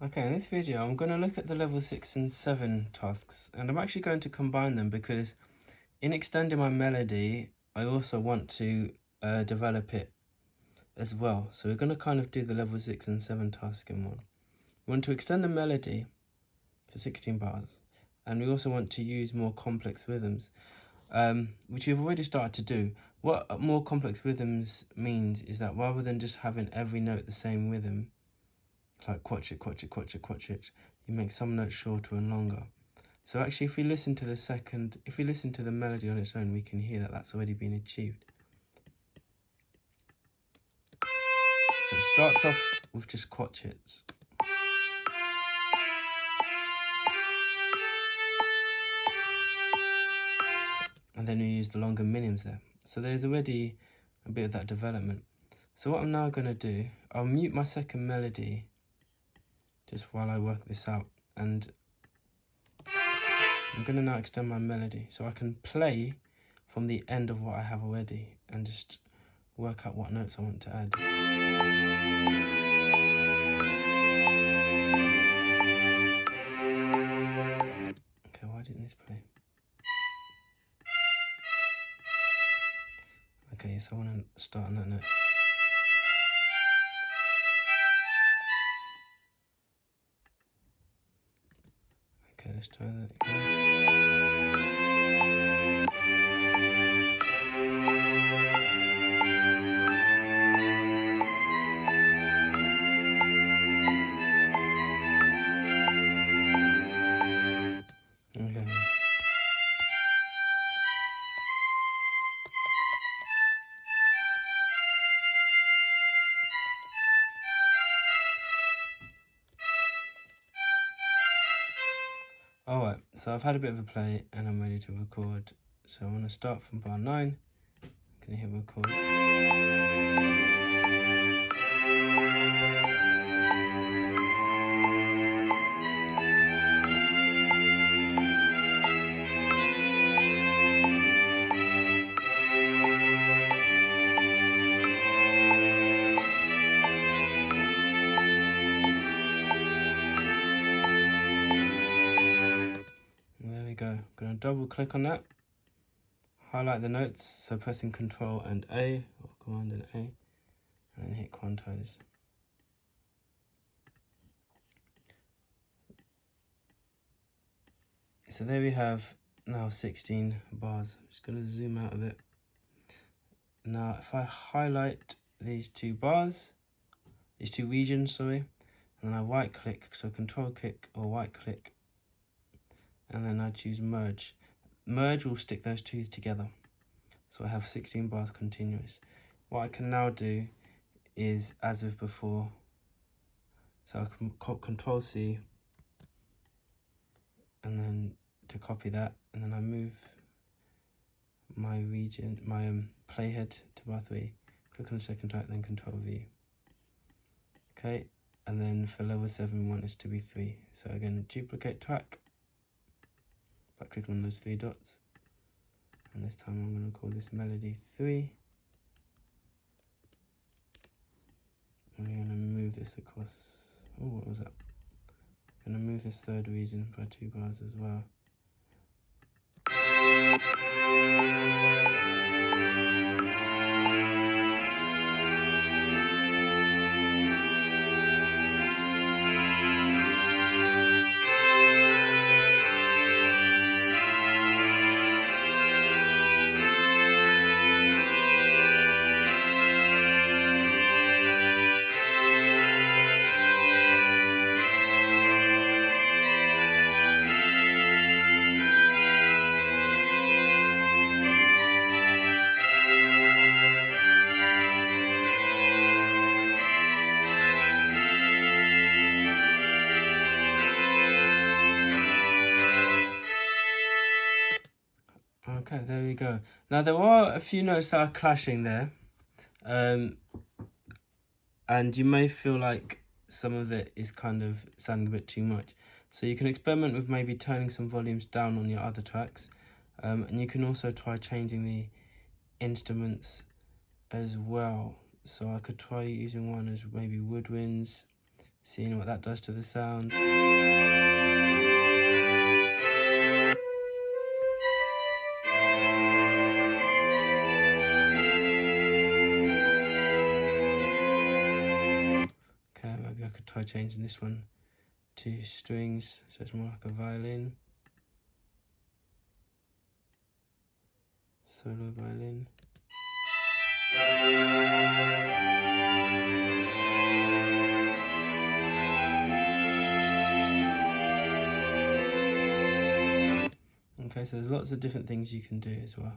Okay, in this video I'm going to look at the level 6 and 7 tasks, and I'm actually going to combine them because in extending my melody I also want to develop it as well. So we're going to kind of do the level 6 and 7 task in one. We want to extend the melody to 16 bars, and we also want to use more complex rhythms, which we've already started to do. What more complex rhythms means is that rather than just having every note the same rhythm, like quatch it, quatch it, quatch it, quatch it, you make some notes shorter and longer. So actually if we listen to the melody on its own, we can hear that that's already been achieved. So it starts off with just quatchets. And then we use the longer minims there. So there's already a bit of that development. So what I'm now going to do, I'll mute my second melody just while I work this out, and I'm going to now extend my melody so I can play from the end of what I have already and just work out what notes I want to add. Okay, why didn't this play? Okay, so I want to start on that note. Okay, let's try that again. Okay. Alright, so I've had a bit of a play and I'm ready to record. So I want to start from bar 9. I'm going to hit record. There we go. I'm going to double click on that. Highlight the notes, so pressing Control and A, or Command and A, and then hit quantize. So there we have now 16 bars. I'm just going to zoom out of it. Now if I highlight these two bars, these two regions, sorry, and then I right click, so Control click or right click, and then I choose merge. Merge will stick those two together. So I have 16 bars continuous. What I can now do is, as with before, so I can Control C, and then to copy that, and then I move my region, my playhead to bar 3, click on the second track, then Control V. Okay, and then for level 7 we want this to be 3. So again, duplicate track, by clicking on those 3 dots, and this time I'm going to call this melody 3. And we're going to move this across, oh, what was that? I'm going to move this third region by 2 bars as well. Okay, there we go. Now there are a few notes that are clashing there, and you may feel like some of it is kind of sounding a bit too much. So you can experiment with maybe turning some volumes down on your other tracks, and you can also try changing the instruments as well. So I could try using one as maybe woodwinds, seeing what that does to the sound. Okay, maybe I could try changing this one to strings, so it's more like a violin. Solo violin. Okay, so there's lots of different things you can do as well.